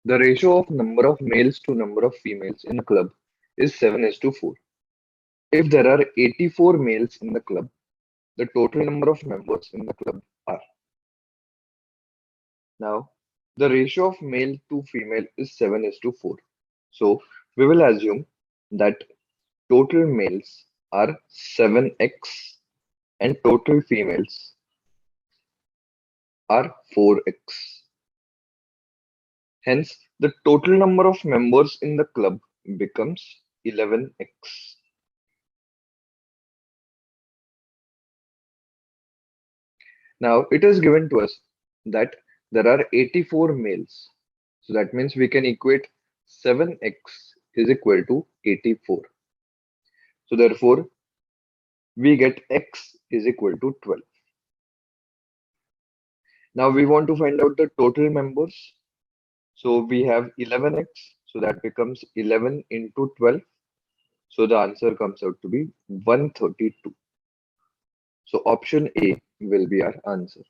The ratio of number of males to number of females in a club is 7:4. If there are 84 males in the club, the total number of members in the club are. Now, the ratio of male to female is 7:4. So, we will assume that total males are 7x and total females are 4x. Hence, the total number of members in the club becomes 11x. Now, it is given to us that there are 84 males. So that means we can equate 7x is equal to 84. So therefore, we get x is equal to 12. Now we want to find out the total members. So we have 11x. So that becomes 11 into 12. So the answer comes out to be 132. So option A will be our answer.